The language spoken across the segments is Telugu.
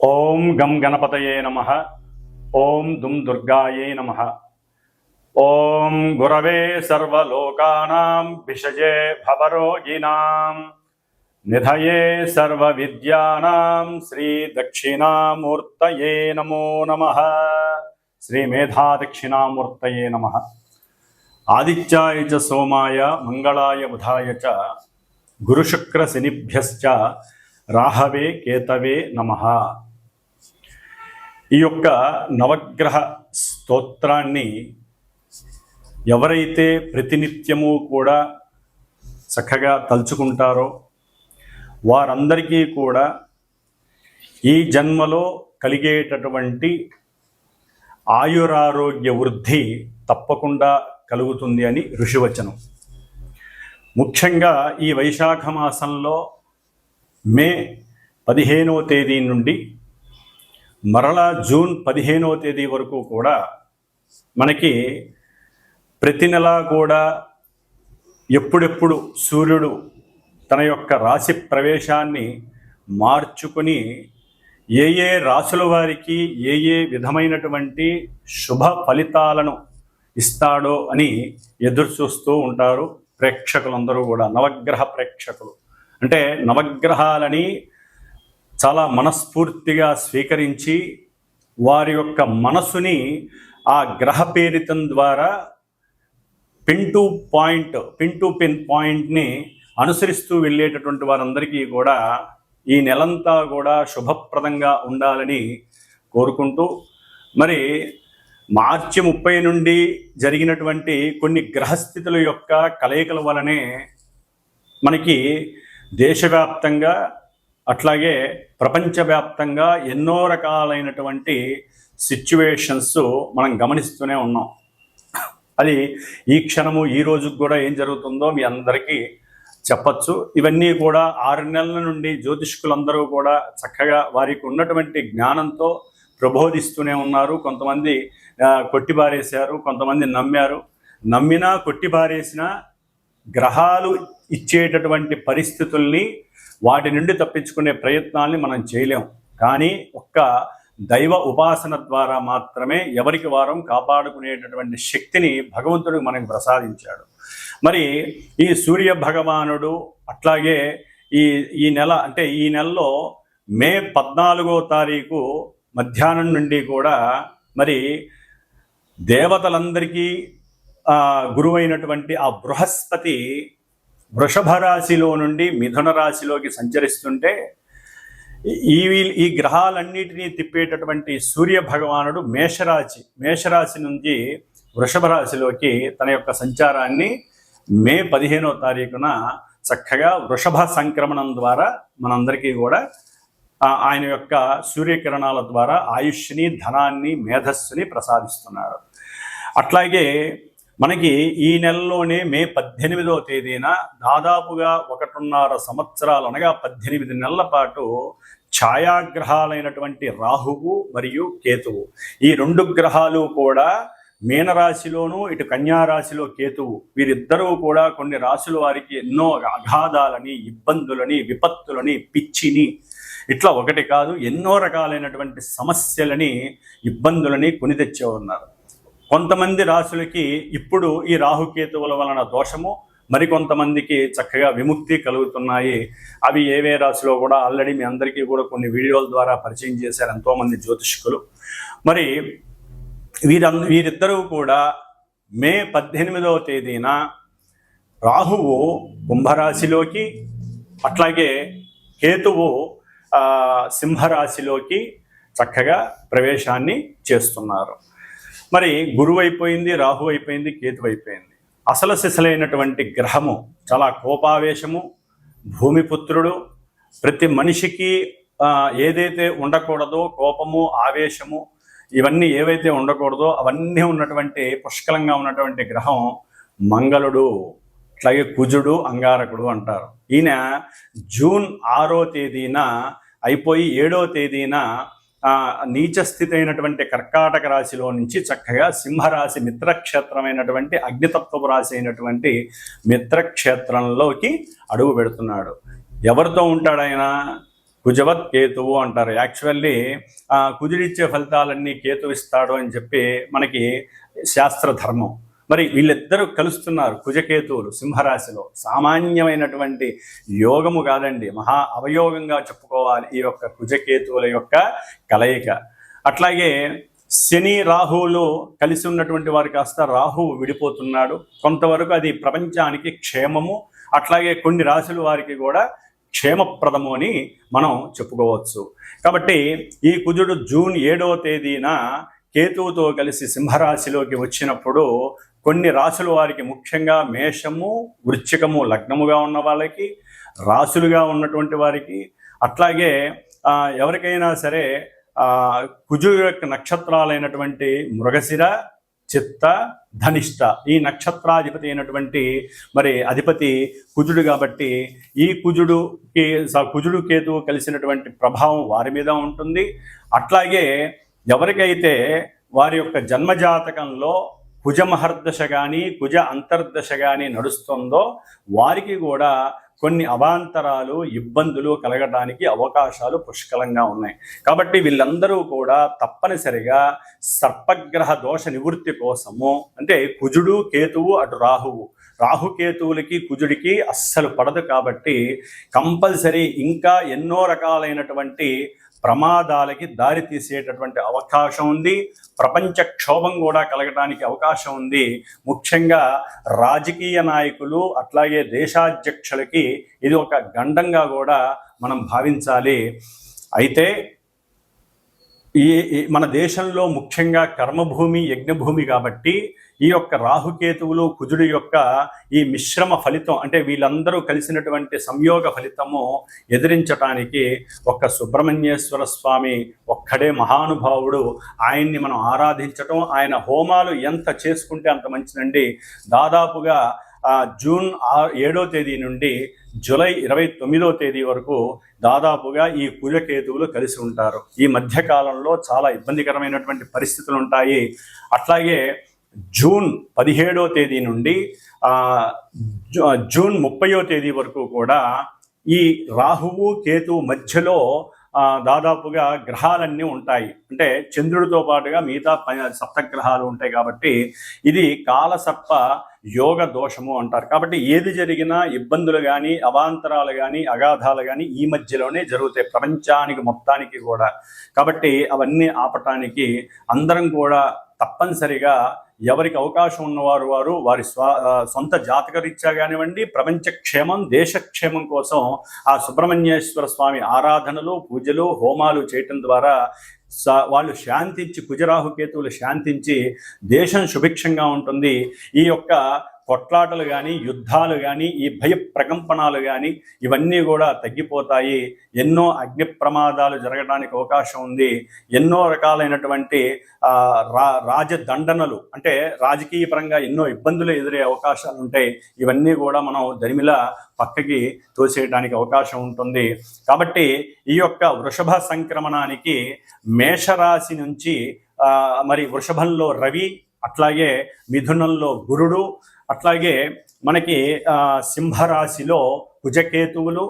ఓం గం గణపతయే నమః. ఓం దుం దుర్గాయే నమః. ఓం గురవే సర్వలోకానాం విషజే భవరోగిణాం నిధయే సర్వవిద్యానాం శ్రీ దక్షిణామూర్తయే నమో నమః. శ్రీ మేధా దక్షిణామూర్తయే నమః. ఆదిత్యాయ చ సోమాయ మంగళాయ బుధాయ చ గురుశుక్ర శనిభ్యశ్చ రాహవే కేతవే నమః. ఈ యొక్క నవగ్రహ స్తోత్రాన్ని ఎవరైతే ప్రతినిత్యము కూడా చక్కగా తలుచుకుంటారో వారందరికీ కూడా ఈ జన్మలో కలిగేటటువంటి ఆయురారోగ్య వృద్ధి తప్పకుండా కలుగుతుంది అని ఋషివచనం. ముఖ్యంగా ఈ వైశాఖ మాసంలో మే 15వ తేదీ నుండి మరలా జూన్ 15వ తేదీ వరకు కూడా మనకి ప్రతి నెల కూడా ఎప్పుడెప్పుడు సూర్యుడు తన యొక్క రాశి ప్రవేశాన్ని మార్చుకొని ఏ ఏ రాశుల వారికి ఏ ఏ విధమైనటువంటి శుభ ఫలితాలను ఇస్తాడో అని ఎదురు చూస్తూ ఉంటారు ప్రేక్షకులందరూ కూడా. నవగ్రహ ప్రేక్షకులు అంటే నవగ్రహాలని చాలా మనస్ఫూర్తిగా స్వీకరించి వారి యొక్క మనసుని ఆ గ్రహ పేరితం ద్వారా పిన్ టు పిన్ పాయింట్ని అనుసరిస్తూ వెళ్ళేటటువంటి వారందరికీ కూడా ఈ నెలంతా కూడా శుభప్రదంగా ఉండాలని కోరుకుంటూ, మరి మార్చి 30 నుండి జరిగినటువంటి కొన్ని గ్రహస్థితుల యొక్క కలయికల వలనే మనకి దేశవ్యాప్తంగా అట్లాగే ప్రపంచవ్యాప్తంగా ఎన్నో రకాలైనటువంటి సిచ్యువేషన్స్ మనం గమనిస్తూనే ఉన్నాం. అది ఈ క్షణము ఈ రోజుకు కూడా ఏం జరుగుతుందో మీ అందరికీ చెప్పచ్చు. ఇవన్నీ కూడా 6 నెలల నుండి జ్యోతిష్కులందరూ కూడా చక్కగా వారికి ఉన్నటువంటి జ్ఞానంతో ప్రబోధిస్తూనే ఉన్నారు. కొంతమంది కొట్టిబారేశారు, కొంతమంది నమ్మారు. నమ్మినా కొట్టిబారేసినా గ్రహాలు ఇచ్చేటటువంటి పరిస్థితుల్ని వాటి నుండి తప్పించుకునే ప్రయత్నాల్ని మనం చేయలేం. కానీ ఒక్క దైవ ఉపాసన ద్వారా మాత్రమే ఎవరికి వారం కాపాడుకునేటటువంటి శక్తిని భగవంతుడు మనకు ప్రసాదించాడు. మరి ఈ సూర్య భగవానుడు అట్లాగే ఈ నెల అంటే ఈ నెలలో మే 14వ తారీఖు మధ్యాహ్నం నుండి కూడా మరి దేవతలందరికీ గురువైనటువంటి ఆ బృహస్పతి వృషభ రాశిలో నుండి మిథున రాశిలోకి సంచరిస్తుంటే ఈ గ్రహాలన్నిటినీ తిప్పేటటువంటి సూర్య భగవానుడు మేషరాశి నుంచి వృషభ రాశిలోకి తన యొక్క సంచారాన్ని మే 15వ తారీఖున చక్కగా వృషభ సంక్రమణం ద్వారా మనందరికీ కూడా ఆయన యొక్క సూర్యకిరణాల ద్వారా ఆయుష్ని, ధనాన్ని, మేధస్సుని ప్రసాదిస్తున్నాడు. అట్లాగే మనకి ఈ నెలలోనే మే 18వ తేదీన దాదాపుగా 1.5 సంవత్సరాలు అనగా 18 నెలల పాటు ఛాయాగ్రహాలైనటువంటి రాహువు మరియు కేతువు, ఈ 2 గ్రహాలు కూడా మీనరాశిలోను ఇటు కన్యారాశిలో కేతువు, వీరిద్దరూ కూడా కొన్ని రాశుల వారికి ఎన్నో అగాధాలని, ఇబ్బందులని, విపత్తులని, పిచ్చిని, ఇట్లా ఒకటి కాదు ఎన్నో రకాలైనటువంటి సమస్యలని, ఇబ్బందులని కొని తెచ్చే ఉన్నారు. కొంతమంది రాశులకి ఇప్పుడు ఈ రాహుకేతువుల వలన దోషము, మరికొంతమందికి చక్కగా విముక్తి కలుగుతున్నాయి. అవి ఏవే రాశిలో కూడా ఆల్రెడీ మీ అందరికీ కూడా కొన్ని వీడియోల ద్వారా పరిచయం చేశారు ఎంతోమంది జ్యోతిష్కులు. మరి వీరిద్దరూ కూడా మే 18వ తేదీన రాహువు కుంభరాశిలోకి అట్లాగే కేతువు సింహరాశిలోకి చక్కగా ప్రవేశాన్ని చేస్తున్నారు. మరి గురువు అయిపోయింది, రాహు అయిపోయింది, కేతు అయిపోయింది. అసలు సిసలైనటువంటి గ్రహము, చాలా కోపావేశము, భూమిపుత్రుడు, ప్రతి మనిషికి ఏదైతే ఉండకూడదో కోపము, ఆవేశము, ఇవన్నీ ఏవైతే ఉండకూడదో అవన్నీ ఉన్నటువంటి పుష్కలంగా ఉన్నటువంటి గ్రహం మంగళుడు, అట్లాగే కుజుడు, అంగారకుడు అంటారు. ఈయన జూన్ 6వ తేదీన అయిపోయి 7వ తేదీన నీచస్థితి అయినటువంటి కర్కాటక రాశిలో నుంచి చక్కగా సింహరాశి మిత్రక్షేత్రమైనటువంటి అగ్నితత్వపు రాశి అయినటువంటి మిత్రక్షేత్రంలోకి అడుగు పెడుతున్నాడు. ఎవరితో ఉంటాడు ఆయన? కుజవత్ కేతువు అంటారు. యాక్చువల్లీ కుజుడిచ్చే ఫలితాలన్నీ కేతు ఇస్తాడు అని చెప్పి మనకి శాస్త్ర ధర్మం. మరి వీళ్ళిద్దరూ కలుస్తున్నారు, కుజకేతువులు సింహరాశిలో. సామాన్యమైనటువంటి యోగము కాదండి, మహా అవయోగంగా చెప్పుకోవాలి ఈ యొక్క కుజకేతువుల యొక్క కలయిక. అట్లాగే శని రాహువులు కలిసి ఉన్నటువంటి వారు కాస్త రాహువు విడిపోతున్నాడు. కొంతవరకు అది ప్రపంచానికి క్షేమము, అట్లాగే కొన్ని రాశుల వారికి కూడా క్షేమప్రదము అని మనం చెప్పుకోవచ్చు. కాబట్టి ఈ కుజుడు జూన్ 7వ తేదీన కేతువుతో కలిసి సింహరాశిలోకి వచ్చినప్పుడు కొన్ని రాశుల వారికి, ముఖ్యంగా మేషము, వృశ్చికము లగ్నముగా ఉన్న వాళ్ళకి, రాశులుగా ఉన్నటువంటి వారికి, అట్లాగే ఎవరికైనా సరే కుజుడు యొక్క నక్షత్రాలైనటువంటి మృగశిర, చిత్త, ధనిష్ట ఈ నక్షత్రాధిపతి అయినటువంటి మరి అధిపతి కుజుడు కాబట్టి ఈ కుజుడు కేతువు కలిసినటువంటి ప్రభావం వారి మీద ఉంటుంది. అట్లాగే ఎవరికైతే వారి యొక్క జన్మజాతకంలో కుజ మహర్దశ కానీ కుజ అంతర్దశ కానీ నడుస్తుందో వారికి కూడా కొన్ని అవాంతరాలు, ఇబ్బందులు కలగడానికి అవకాశాలు పుష్కలంగా ఉన్నాయి. కాబట్టి వీళ్ళందరూ కూడా తప్పనిసరిగా సర్పగ్రహ దోష నివృత్తి కోసము, అంటే కుజుడు కేతువు అటు రాహుకేతువులకి కుజుడికి అస్సలు పడదు కాబట్టి కంపల్సరీ ఇంకా ఎన్నో రకాలైనటువంటి ప్రమాదాలకి దారి తీసేటటువంటి అవకాశం ఉంది. ప్రపంచ క్షోభం కూడా కలగడానికి అవకాశం ఉంది. ముఖ్యంగా రాజకీయ నాయకులు అట్లాగే దేశాధ్యక్షులకి ఇది ఒక గండంగా కూడా మనం భావించాలి. అయితే ఈ మన దేశంలో ముఖ్యంగా కర్మభూమి, యజ్ఞభూమి కాబట్టి ఈ యొక్క రాహుకేతువులు కుజుడి యొక్క ఈ మిశ్రమ ఫలితం, అంటే వీళ్ళందరూ కలిసినటువంటి సంయోగ ఫలితము ఎదిరించటానికి ఒక్క సుబ్రహ్మణ్యేశ్వర స్వామి ఒక్కడే మహానుభావుడు. ఆయన్ని మనం ఆరాధించటం, ఆయన హోమాలు ఎంత చేసుకుంటే అంత మంచిదండి. దాదాపుగా జూన్ 7వ తేదీ నుండి జూలై 29వ తేదీ వరకు దాదాపుగా ఈ కుజకేతువులు కలిసి ఉంటారు. ఈ మధ్యకాలంలో చాలా ఇబ్బందికరమైనటువంటి పరిస్థితులు ఉంటాయి. అట్లాగే జూన్ 17వ తేదీ నుండి జూన్ 30వ తేదీ వరకు కూడా ఈ రాహువు కేతువు మధ్యలో దాదాపుగా గ్రహాలన్నీ ఉంటాయి. అంటే చంద్రుడితో పాటుగా మిగతా సప్తగ్రహాలు ఉంటాయి కాబట్టి ఇది కాలసర్ప యోగ దోషము అంటారు. కాబట్టి ఏది జరిగినా ఇబ్బందులు కానీ, అవాంతరాలు కానీ, అగాధాలు కానీ ఈ మధ్యలోనే జరుగుతాయి ప్రపంచానికి మొత్తానికి కూడా. కాబట్టి అవన్నీ ఆపటానికి అందరం కూడా తప్పనిసరిగా ఎవరికి అవకాశం ఉన్నవారు వారి సొంత జాతకరీత్యా కానివ్వండి, ప్రపంచ క్షేమం, దేశక్షేమం కోసం ఆ సుబ్రహ్మణ్యేశ్వర స్వామి ఆరాధనలు, పూజలు, హోమాలు చేయటం ద్వారా వాళ్ళు శాంతించి, కుజరాహుకేతువులు శాంతించి దేశం సుభిక్షంగా ఉంటుంది. ఈ యొక్క కొట్లాటలు కానీ, యుద్ధాలు కానీ, ఈ భయ ప్రకంపనాలు కానీ ఇవన్నీ కూడా తగ్గిపోతాయి. ఎన్నో అగ్ని ప్రమాదాలు జరగడానికి అవకాశం ఉంది. ఎన్నో రకాలైనటువంటి రాజదండనలు, అంటే రాజకీయ పరంగా ఎన్నో ఇబ్బందులు ఎదురే అవకాశాలు ఉంటాయి. ఇవన్నీ కూడా మనం దరిమిలా పక్కకి తోసేయడానికి అవకాశం ఉంటుంది. కాబట్టి ఈ యొక్క వృషభ సంక్రమణానికి మేషరాశి నుంచి మరి వృషభంలో రవి, అట్లాగే మిథునంలో గురుడు, అట్లాగే మనకి సింహరాశిలో కుజకేతువులు,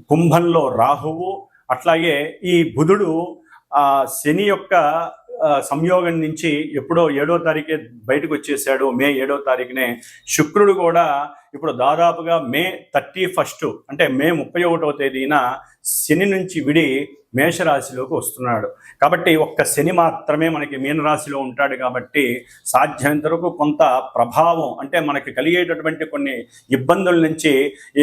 కుంభంలో రాహువు, అట్లాగే ఈ బుధుడు శని యొక్క సంయోగం నుంచి ఎప్పుడో 7వ తారీఖే బయటకు వచ్చేసాడు. మే 7వ తారీఖునే. శుక్రుడు కూడా ఇప్పుడు దాదాపుగా మే 31 అంటే మే 31వ తేదీన శని నుంచి విడి మేషరాశిలోకి వస్తున్నాడు. కాబట్టి ఒక్క శని మాత్రమే మనకి మీనరాశిలో ఉంటాడు. కాబట్టి సాధ్యమైనంత వరకు కొంత ప్రభావం, అంటే మనకి కలిగేటటువంటి కొన్ని ఇబ్బందుల నుంచి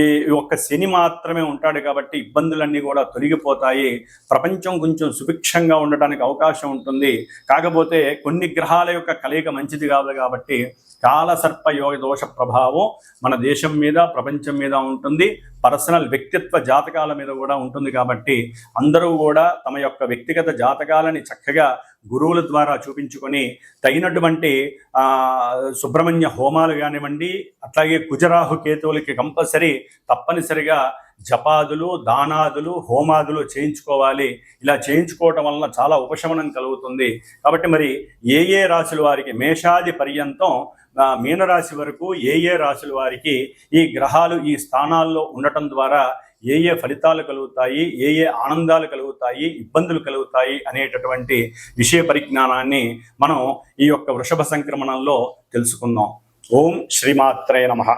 ఈ ఒక్క శని మాత్రమే ఉంటాడు. కాబట్టి ఇబ్బందులన్నీ కూడా తొలగిపోతాయి. ప్రపంచం కొంచెం సుభిక్షంగా ఉండడానికి అవకాశం ఉంటుంది. కాకపోతే కొన్ని గ్రహాల యొక్క కలయిక మంచిది కాదు కాబట్టి కాలసర్ప యోగ దోష ప్రభావం మన దేశం మీద, ప్రపంచం మీద ఉంటుంది. పర్సనల్ వ్యక్తిత్వ జాతకాల మీద కూడా ఉంటుంది. కాబట్టి అందరూ కూడా తమ యొక్క వ్యక్తిగత జాతకాలని చక్కగా గురువుల ద్వారా చూపించుకొని తగినటువంటి సుబ్రహ్మణ్య హోమాలు కానివ్వండి, అట్లాగే కుజరాహు కేతువులకి తప్పనిసరిగా జపాదులు, దానాదులు, హోమాదులు చేయించుకోవాలి. ఇలా చేయించుకోవటం వలన చాలా ఉపశమనం కలుగుతుంది. కాబట్టి మరి ఏ రాశుల వారికి, మేషాది పర్యంతం మీనరాశి వరకు ఏ రాశుల వారికి ఈ గ్రహాలు ఈ స్థానాల్లో ఉండటం ద్వారా ఏ ఏ ఫలితాలు కలుగుతాయి, ఏ ఏ ఆనందాలు కలుగుతాయి, ఇబ్బందులు కలుగుతాయి అనేటటువంటి విషయ పరిజ్ఞానాన్ని మనం ఈ యొక్క వృషభ సంక్రమణంలో తెలుసుకుందాం. ఓం శ్రీమాత్రే నమః.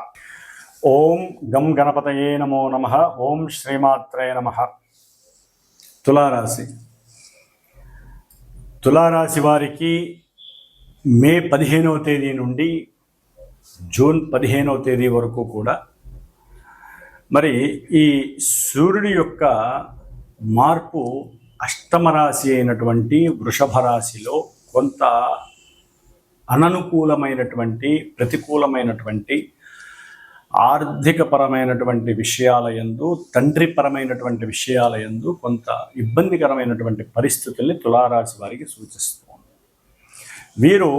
ఓం గం గణపతయే నమో నమః. ఓం శ్రీమాత్రే నమః. తులారాశి వారికి మే 15వ తేదీ నుండి జూన్ 15వ తేదీ వరకు కూడా మరి ఈ సూర్యుడి యొక్క మార్పు అష్టమ రాశి అయినటువంటి వృషభ రాశిలో కొంత అననుకూలమైనటువంటి, ప్రతికూలమైనటువంటి ఆర్థికపరమైనటువంటి విషయాల యందు, తండ్రిపరమైనటువంటి విషయాల యందు కొంత ఇబ్బందికరమైనటువంటి పరిస్థితుల్ని తులారాశి వారికి సూచిస్తుంది. వీరు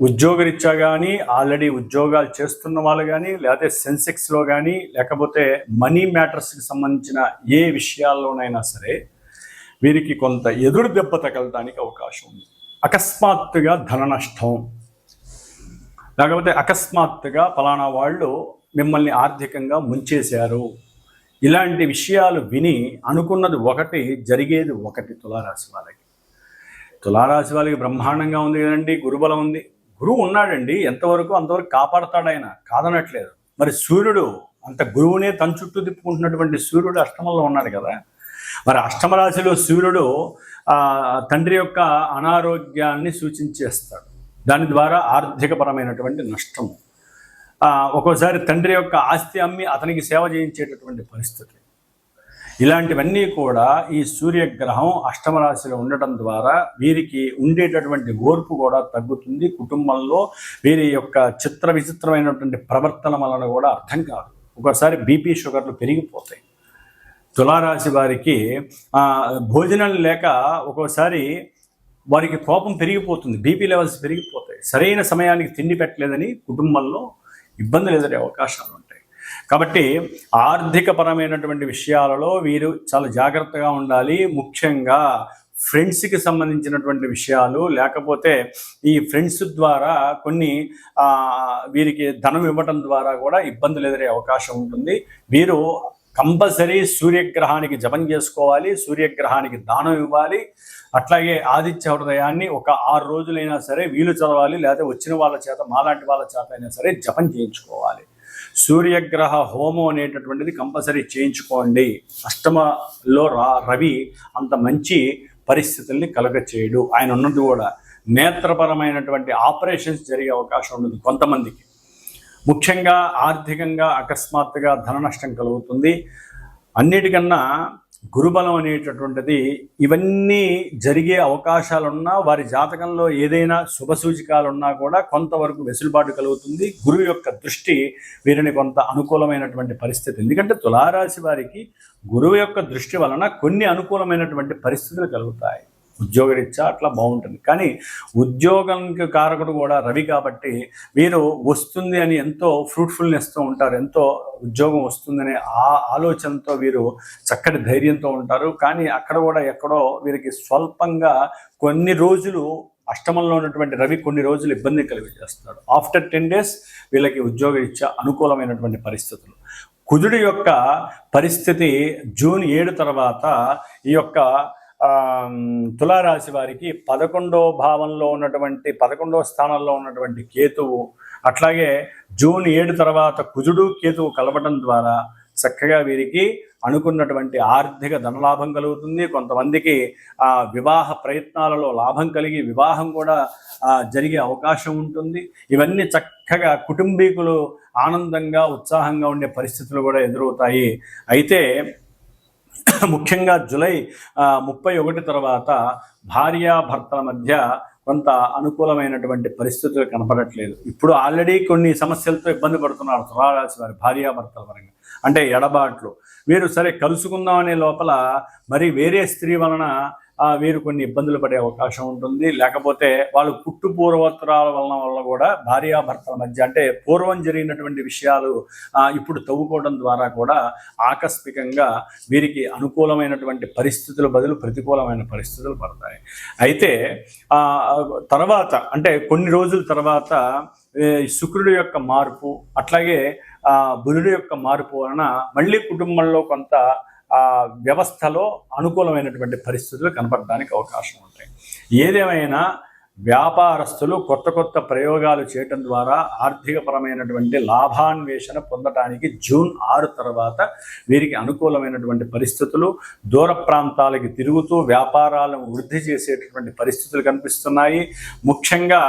ఉద్యోగరీత్యా కానీ, ఆల్రెడీ ఉద్యోగాలు చేస్తున్న వాళ్ళు కానీ, లేకపోతే సెన్సెక్స్లో కానీ, లేకపోతే మనీ మ్యాటర్స్కి సంబంధించిన ఏ విషయాల్లోనైనా సరే వీరికి కొంత ఎదురు దెబ్బ తగలడానికి అవకాశం ఉంది. అకస్మాత్తుగా ధన నష్టం, లేకపోతే అకస్మాత్తుగా ఫలానా వాళ్ళు మిమ్మల్ని ఆర్థికంగా ముంచేశారు, ఇలాంటి విషయాలు విని అనుకున్నది ఒకటి, జరిగేది ఒకటి. తులారాశి వాళ్ళకి బ్రహ్మాండంగా ఉంది కదండి, గురుబలం ఉంది. గురువు ఉన్నాడండి, ఎంతవరకు అంతవరకు కాపాడతాడు ఆయన, కాదనట్లేదు. మరి సూర్యుడు అంత గురువునే తన చుట్టూ తిప్పుకుంటున్నటువంటి సూర్యుడు అష్టమంలో ఉన్నాడు కదా. మరి అష్టమ రాశిలో సూర్యుడు తండ్రి యొక్క అనారోగ్యాన్ని సూచించేస్తాడు. దాని ద్వారా ఆర్థికపరమైనటువంటి నష్టము, ఒక్కోసారి తండ్రి యొక్క ఆస్తి అమ్మి అతనికి సేవ చేయించేటటువంటి పరిస్థితి, ఇలాంటివన్నీ కూడా ఈ సూర్యగ్రహం అష్టమ రాశిలో ఉండటం ద్వారా వీరికి ఉండేటటువంటి ఓర్పు కూడా తగ్గుతుంది. కుటుంబంలో వీరి యొక్క చిత్ర విచిత్రమైనటువంటి ప్రవర్తన వలన కూడా అర్థం కాదు. ఒక్కోసారి బీపీ షుగర్లు పెరిగిపోతాయి. తులారాశి వారికి భోజనం లేక ఒక్కోసారి వారికి కోపం పెరిగిపోతుంది, బీపీ లెవెల్స్ పెరిగిపోతాయి. సరైన సమయానికి తిండి పెట్టలేదని కుటుంబంలో ఇబ్బందులు ఎదురే అవకాశాలు ఉంటాయి. కాబట్టి ఆర్థికపరమైనటువంటి విషయాలలో వీరు చాలా జాగ్రత్తగా ఉండాలి. ముఖ్యంగా ఫ్రెండ్స్కి సంబంధించినటువంటి విషయాలు, లేకపోతే ఈ ఫ్రెండ్స్ ద్వారా కొన్ని వీరికి ధనం ఇవ్వడం ద్వారా కూడా ఇబ్బందులు ఎదురే అవకాశం ఉంటుంది. వీరు కంపల్సరీ సూర్యగ్రహానికి జపం చేసుకోవాలి, సూర్యగ్రహానికి దానం ఇవ్వాలి. అట్లాగే ఆదిత్య హృదయాన్ని ఒక 6 రోజులైనా సరే వీలు చదవాలి, లేకపోతే వచ్చిన వాళ్ళ చేత, మాలాంటి వాళ్ళ చేత అయినా సరే జపం చేయించుకోవాలి. సూర్యగ్రహ హోమం అనేటటువంటిది కంపల్సరీ చేయించుకోండి. అష్టమలో రవి అంత మంచి పరిస్థితుల్ని కలగచేయడు. ఆయన ఉన్నది కూడా నేత్రపరమైనటువంటి ఆపరేషన్స్ జరిగే అవకాశం ఉండదు కొంతమందికి. ముఖ్యంగా ఆర్థికంగా అకస్మాత్తుగా ధన నష్టం కలుగుతుంది. అన్నిటికన్నా గురుబలం అనేటటువంటిది, ఇవన్నీ జరిగే అవకాశాలున్నా వారి జాతకంలో ఏదైనా శుభసూచికాలున్నా కూడా కొంతవరకు వెసులుబాటు కలుగుతుంది. గురువు యొక్క దృష్టి వీరిని కొంత అనుకూలమైనటువంటి పరిస్థితి. ఎందుకంటే తులారాశి వారికి గురువు యొక్క దృష్టి వలన కొన్ని అనుకూలమైనటువంటి పరిస్థితులు కలుగుతాయి. ఉద్యోగరీత్యా అట్లా బాగుంటుంది. కానీ ఉద్యోగానికి కారకుడు కూడా రవి కాబట్టి వీరు వస్తుంది అని ఎంతో ఫ్రూట్ఫుల్నెస్తో ఉంటారు, ఎంతో ఉద్యోగం వస్తుందనే ఆలోచనతో వీరు చక్కటి ధైర్యంతో ఉంటారు. కానీ అక్కడ కూడా ఎక్కడో వీరికి స్వల్పంగా కొన్ని రోజులు అష్టమంలో ఉన్నటువంటి రవి కొన్ని రోజులు ఇబ్బంది కలిగజేస్తాడు. ఆఫ్టర్ 10 days వీళ్ళకి ఉద్యోగరీత్యా అనుకూలమైనటువంటి పరిస్థితులు. కుజుడి యొక్క పరిస్థితి జూన్ 7 తర్వాత ఈ యొక్క తులారాశి వారికి 11వ భావంలో ఉన్నటువంటి 11వ స్థానంలో ఉన్నటువంటి కేతువు, అట్లాగే జూన్ 7 తర్వాత కుజుడు కేతువు కలవడం ద్వారా చక్కగా వీరికి అనుకున్నటువంటి ఆర్థిక ధనలాభం కలుగుతుంది. కొంతమందికి వివాహ ప్రయత్నాలలో లాభం కలిగి వివాహం కూడా జరిగే అవకాశం ఉంటుంది. ఇవన్నీ చక్కగా కుటుంబీకులు ఆనందంగా ఉత్సాహంగా ఉండే పరిస్థితులు కూడా ఎదురవుతాయి. అయితే ముఖ్యంగా జూలై 31 తర్వాత భార్యాభర్తల మధ్య కొంత అనుకూలమైనటువంటి పరిస్థితులు కనపడట్లేదు. ఇప్పుడు ఆల్రెడీ కొన్ని సమస్యలతో ఇబ్బంది పడుతున్నారు తులారాశి వారి భార్యాభర్తల పరంగా. అంటే ఎడబాట్లు, వీరు సరే కలుసుకుందాం అనే లోపల మరి వేరే స్త్రీ వలన వీరు కొన్ని ఇబ్బందులు పడే అవకాశం ఉంటుంది. లేకపోతే వాళ్ళు పుట్టు పూర్వోత్తరాల వలన కూడా భార్యాభర్తల మధ్య అంటే పూర్వం జరిగినటువంటి విషయాలు ఇప్పుడు తవ్వుకోవడం ద్వారా కూడా ఆకస్మికంగా వీరికి అనుకూలమైనటువంటి పరిస్థితుల బదులు ప్రతికూలమైన పరిస్థితులు పడతాయి. అయితే తర్వాత అంటే కొన్ని రోజుల తర్వాత శుక్రుడి యొక్క మార్పు, అట్లాగే బుధుడి యొక్క మార్పు వలన మళ్ళీ కుటుంబంలో కొంత వ్యవస్థలో అనుకూలమైనటువంటి పరిస్థితులు కనపడడానికి అవకాశం ఉంటాయి. ఏదేమైనా వ్యాపారస్తులు కొత్త ప్రయోగాలు చేయటం ద్వారా ఆర్థికపరమైనటువంటి లాభాన్వేషణ పొందటానికి జూన్ 6 తర్వాత వీరికి అనుకూలమైనటువంటి పరిస్థితులు, దూర ప్రాంతాలకి తిరుగుతూ వ్యాపారాలను వృద్ధి చేసేటటువంటి పరిస్థితులు కనిపిస్తున్నాయి. ముఖ్యంగా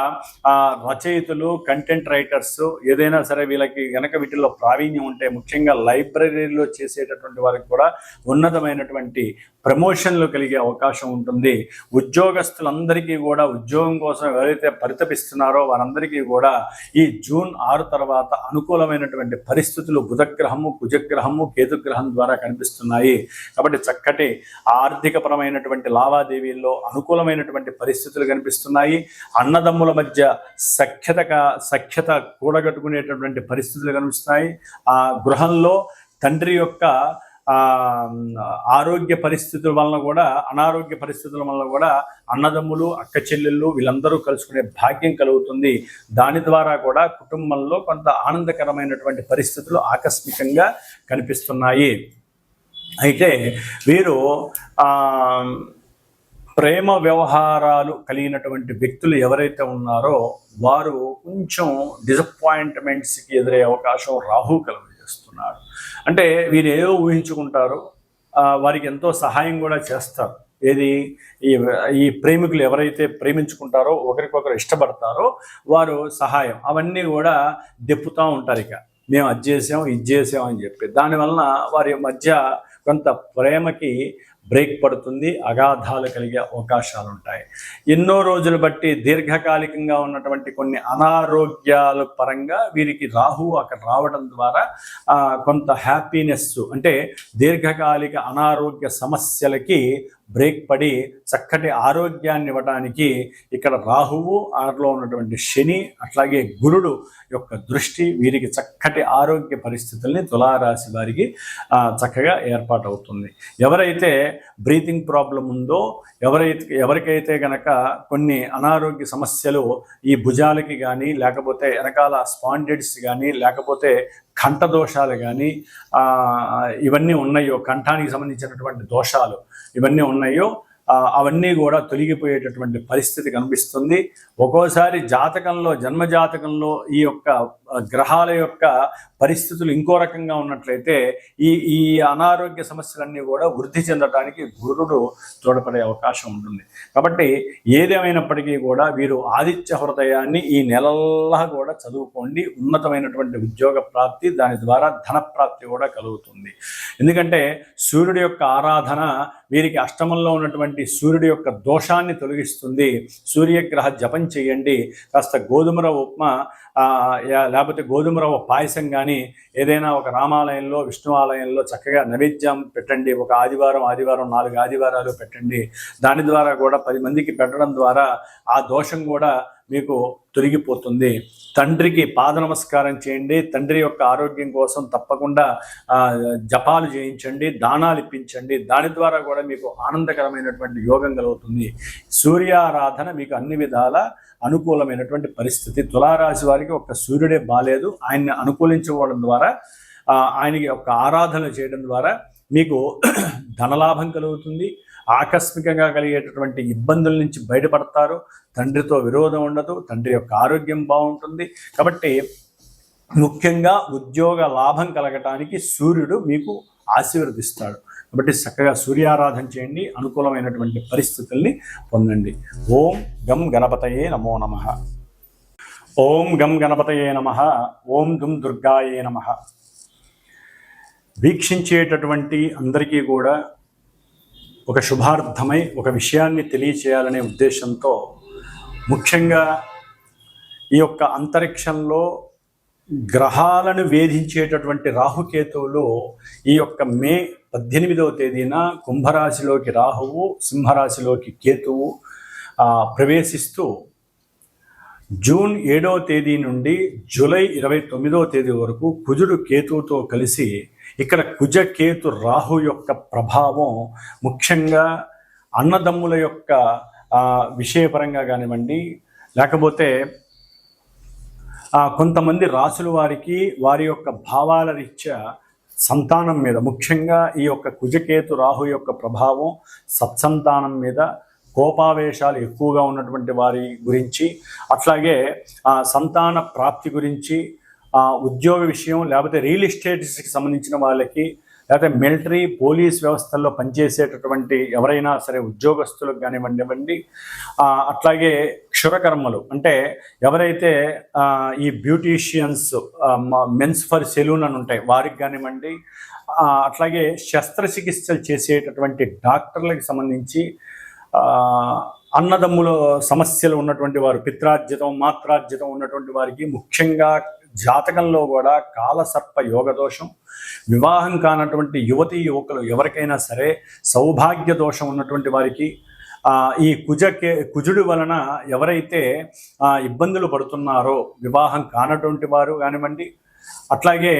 రచయితలు, కంటెంట్ రైటర్స్ ఏదైనా సరే వీళ్ళకి గనక వీటిల్లో ప్రావీణ్యం ఉంటే, ముఖ్యంగా లైబ్రరీలో చేసేటటువంటి వారికి కూడా ఉన్నతమైనటువంటి ప్రమోషన్లు కలిగే అవకాశం ఉంటుంది. ఉద్యోగస్తులందరికీ కూడా ఉద్యోగం కోసం ఎవరైతే పరితపిస్తున్నారో వారందరికీ కూడా ఈ జూన్ 6 తర్వాత అనుకూలమైనటువంటి పరిస్థితులు బుధగ్రహము, కుజగ్రహము, కేతుగ్రహం ద్వారా కనిపిస్తున్నాయి. కాబట్టి చక్కటి ఆర్థికపరమైనటువంటి లావాదేవీల్లో అనుకూలమైనటువంటి పరిస్థితులు కనిపిస్తున్నాయి. అన్నదమ్ముల మధ్య సఖ్యత కూడగట్టుకునేటటువంటి పరిస్థితులు కనిపిస్తున్నాయి. ఆ గృహంలో తండ్రి యొక్క ఆరోగ్య పరిస్థితుల వలన కూడా, అనారోగ్య పరిస్థితుల వలన కూడా అన్నదమ్ములు, అక్క చెల్లెళ్ళు వీళ్ళందరూ కలుసుకునే భాగ్యం కలుగుతుంది. దాని ద్వారా కూడా కుటుంబంలో కొంత ఆనందకరమైనటువంటి పరిస్థితులు ఆకస్మికంగా కనిపిస్తున్నాయి. అయితే వీరు ప్రేమ వ్యవహారాలు కలిగినటువంటి వ్యక్తులు ఎవరైతే ఉన్నారో వారు కొంచెం డిసప్పాయింట్మెంట్స్కి ఎదురయ్యే అవకాశం రాహు కలుగజేస్తున్నాడు. అంటే వీరు ఏదో ఊహించుకుంటారు, వారికి ఎంతో సహాయం కూడా చేస్తారు. ఏది ఈ ప్రేమికులు ఎవరైతే ప్రేమించుకుంటారో, ఒకరికొకరు ఇష్టపడతారో వారు సహాయం అవన్నీ కూడా దెప్పుతూ ఉంటారు. ఇక మేము అది చేసాం, ఇది చేసాం అని చెప్పి దానివలన వారి మధ్య కొంత ప్రేమకి బ్రేక్ పడుతుంది, అగాధాలు కలిగే అవకాశాలు ఉంటాయి. ఎన్నో రోజులు బట్టి దీర్ఘకాలికంగా ఉన్నటువంటి కొన్ని అనారోగ్యాల పరంగా వీరికి రాహువు అక్కడ రావడం ద్వారా కొంత హ్యాపీనెస్, అంటే దీర్ఘకాలిక అనారోగ్య సమస్యలకి బ్రేక్ పడి చక్కటి ఆరోగ్యాన్ని ఇవ్వడానికి ఇక్కడ రాహువు, ఆరులో ఉన్నటువంటి శని, అట్లాగే గురుడు యొక్క దృష్టి వీరికి చక్కటి ఆరోగ్య పరిస్థితుల్ని తులారాశి వారికి చక్కగా ఏర్పాటవుతుంది. ఎవరైతే బ్రీతింగ్ ప్రాబ్లం ఉందో, ఎవరికైతే గనక కొన్ని అనారోగ్య సమస్యలు ఈ భుజాలకి కానీ, లేకపోతే వెనకాల స్పాండిడ్స్ కానీ, లేకపోతే కంఠ దోషాలు కానీ ఇవన్నీ ఉన్నాయో, కంఠానికి సంబంధించినటువంటి దోషాలు ఇవన్నీ ఉన్నాయో అవన్నీ కూడా తొలగిపోయేటటువంటి పరిస్థితి కనిపిస్తుంది. ఒక్కోసారి జాతకంలో, జన్మజాతకంలో ఈ యొక్క గ్రహాల యొక్క పరిస్థితులు ఇంకో రకంగా ఉన్నట్లయితే ఈ అనారోగ్య సమస్యలన్నీ కూడా వృద్ధి చెందడానికి గురుడు తోడ్పడే అవకాశం ఉంటుంది. కాబట్టి ఏదేమైనప్పటికీ కూడా వీరు ఆదిత్య హృదయాన్ని ఈ నెలల్లా కూడా చదువుకోండి. ఉన్నతమైనటువంటి ఉద్యోగ ప్రాప్తి, దాని ద్వారా ధన ప్రాప్తి కూడా కలుగుతుంది. ఎందుకంటే సూర్యుడి యొక్క ఆరాధన వీరికి అష్టమంలో ఉన్నటువంటి సూర్యుడి యొక్క దోషాన్ని తొలగిస్తుంది. సూర్యగ్రహ జపం చేయండి. కాస్త గోధుమ రవ్వ ఉప్మా లేకపోతే గోధుమ రవ్వ పాయసం కానీ ఏదైనా ఒక రామాలయంలో, విష్ణు ఆలయంలో చక్కగా నైవేద్యం పెట్టండి. ఒక ఆదివారం 4 ఆదివారాలు పెట్టండి. దాని ద్వారా కూడా 10 మందికి పెట్టడం ద్వారా ఆ దోషం కూడా మీకు తొలగిపోతుంది. తండ్రికి పాద నమస్కారం చేయండి. తండ్రి యొక్క ఆరోగ్యం కోసం తప్పకుండా జపాలు చేయించండి, దానాలు ఇప్పించండి. దాని ద్వారా కూడా మీకు ఆనందకరమైనటువంటి యోగం కలుగుతుంది. సూర్యారాధన మీకు అన్ని విధాల అనుకూలమైనటువంటి పరిస్థితి. తులారాశి వారికి ఒక్క సూర్యుడే బాలేదు. ఆయన్ని అనుకూలించుకోవడం ద్వారా, ఆయనకి ఒక ఆరాధన చేయడం ద్వారా మీకు ధనలాభం కలుగుతుంది. ఆకస్మికంగా కలిగేటటువంటి ఇబ్బందుల నుంచి బయటపడతారు. తండ్రితో విరోధం ఉండదు. తండ్రి యొక్క ఆరోగ్యం బాగుంటుంది. కాబట్టి ముఖ్యంగా ఉద్యోగ లాభం కలగటానికి సూర్యుడు మీకు ఆశీర్వదిస్తాడు. కాబట్టి చక్కగా సూర్యారాధన చేయండి. అనుకూలమైనటువంటి పరిస్థితుల్ని పొందండి. ఓం గం గణపతయే నమో నమః. ఓం గం గణపతయే నమః. ఓం దుం దుర్గాయే నమః. వీక్షించేటటువంటి అందరికీ కూడా ఒక శుభార్థమై ఒక విషయాన్ని తెలియచేయాలనే ఉద్దేశంతో, ముఖ్యంగా ఈ యొక్క అంతరిక్షంలో గ్రహాలను వేధించేటటువంటి రాహుకేతువులు ఈ యొక్క మే 18వ తేదీన కుంభరాశిలోకి రాహువు, సింహరాశిలోకి కేతువు ప్రవేశిస్తూ జూన్ 7వ తేదీ నుండి జూలై 29వ తేదీ వరకు కుజుడు కేతువుతో కలిసి ఇక్కడ కుజ కేతు రాహు యొక్క ప్రభావం ముఖ్యంగా అన్నదమ్ముల యొక్క విషయపరంగా కానివ్వండి, లేకపోతే కొంతమంది రాసుల వారికి వారి యొక్క భావాల రీత్యా సంతానం మీద, ముఖ్యంగా ఈ యొక్క కుజకేతు రాహు యొక్క ప్రభావం సత్సంతానం మీద, కోపావేశాలు ఎక్కువగా ఉన్నటువంటి వారి గురించి, అట్లాగే సంతాన ప్రాప్తి గురించి, ఉద్యోగ విషయం, లేకపోతే రియల్ ఎస్టేట్స్కి సంబంధించిన వాళ్ళకి, లేకపోతే మిలిటరీ పోలీస్ వ్యవస్థల్లో పనిచేసేటటువంటి ఎవరైనా సరే ఉద్యోగస్తులకు కానివ్వండి, అట్లాగే క్షురకర్మలు అంటే ఎవరైతే ఈ బ్యూటీషియన్స్, మెన్స్ ఫర్ సెలూన్ అని ఉంటాయి వారికి కానివ్వండి, అట్లాగే శస్త్రచికిత్సలు చేసేటటువంటి డాక్టర్లకు సంబంధించి, అన్నదమ్ముల సమస్యలు ఉన్నటువంటి వారు, పిత్రార్జితం మాత్రార్జితం ఉన్నటువంటి వారికి, ముఖ్యంగా జాతకంలో కూడా కాలసర్ప యోగ దోషం, వివాహం కానటువంటి యువతీ యువకులు ఎవరికైనా సరే సౌభాగ్య దోషం ఉన్నటువంటి వారికి, ఈ కుజుడి వలన ఎవరైతే ఇబ్బందులు పడుతున్నారో వివాహం కానటువంటి వారు కానివ్వండి, అట్లాగే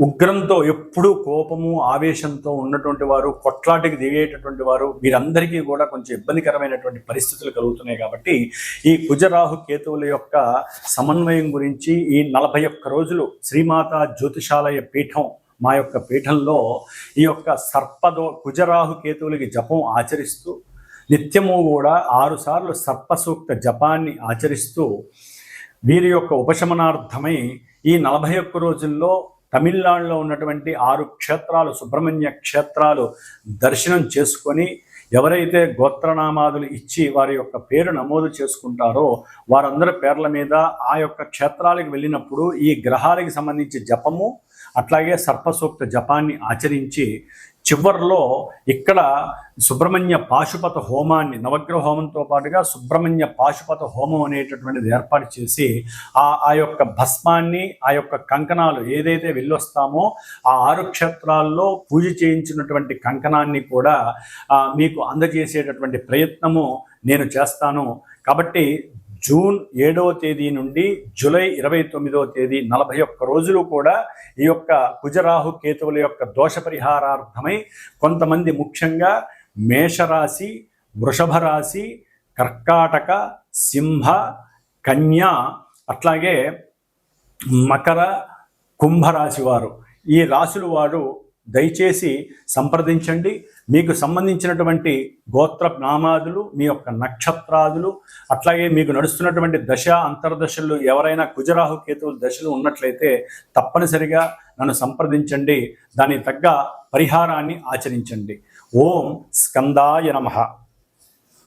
ఉగ్రంతో ఎప్పుడూ కోపము ఆవేశంతో ఉన్నటువంటి వారు, కొట్లాటికి దిగేటటువంటి వారు, వీరందరికీ కూడా కొంచెం ఇబ్బందికరమైనటువంటి పరిస్థితులు కలుగుతున్నాయి. కాబట్టి ఈ కుజరాహు కేతువుల యొక్క సమన్వయం గురించి ఈ 41 రోజులు శ్రీమాత జ్యోతిషాలయ పీఠం, మా యొక్క పీఠంలో ఈ యొక్క కుజరాహు కేతువులకి జపం ఆచరిస్తూ, నిత్యము కూడా 6 సార్లు సర్పసూక్త జపాన్ని ఆచరిస్తూ, వీరి యొక్క ఉపశమనార్థమై ఈ 41 రోజుల్లో తమిళనాడులో ఉన్నటువంటి 6 క్షేత్రాలు, సుబ్రహ్మణ్య క్షేత్రాలు దర్శనం చేసుకొని, ఎవరైతే గోత్రనామాదులు ఇచ్చి వారి యొక్క పేరు నమోదు చేసుకుంటారో వారందరి పేర్ల మీద ఆ యొక్క క్షేత్రాలకు వెళ్ళినప్పుడు ఈ గ్రహాలకు సంబంధించి జపము, అట్లాగే సర్పసూక్త జపాన్ని ఆచరించి, చివరిలో ఇక్కడ సుబ్రహ్మణ్య పాశుపత హోమాన్ని, నవగ్రహ హోమంతో పాటుగా సుబ్రహ్మణ్య పాశుపత హోమం అనేటటువంటిది ఏర్పాటు చేసి, ఆ యొక్క భస్మాన్ని, ఆ యొక్క కంకణాలు ఏదైతే వెళ్ళొస్తామో ఆ 6 క్షేత్రాల్లో పూజ చేయించినటువంటి కంకణాన్ని కూడా మీకు అందజేసేటటువంటి ప్రయత్నము నేను చేస్తాను. కాబట్టి జూన్ 7వ తేదీ నుండి జూలై 29వ తేదీ 41 రోజులు కూడా ఈ యొక్క కుజరాహు కేతువుల యొక్క దోష పరిహారార్థమై కొంతమంది, ముఖ్యంగా మేషరాశి, వృషభ రాశి, కర్కాటక, సింహ, కన్య, అట్లాగే మకర, కుంభరాశి వారు, ఈ రాశుల వారు దయచేసి సంప్రదించండి. మీకు సంబంధించినటువంటి గోత్ర నామాదులు, మీ యొక్క నక్షత్రాదులు, అట్లాగే మీకు నడుస్తున్నటువంటి దశ అంతర్దశలు, ఎవరైనా కుజరాహు కేతువుల దశలు ఉన్నట్లయితే తప్పనిసరిగా నన్ను సంప్రదించండి. దానికి తగ్గ పరిహారాన్ని ఆచరించండి. ఓం స్కందాయ నమః.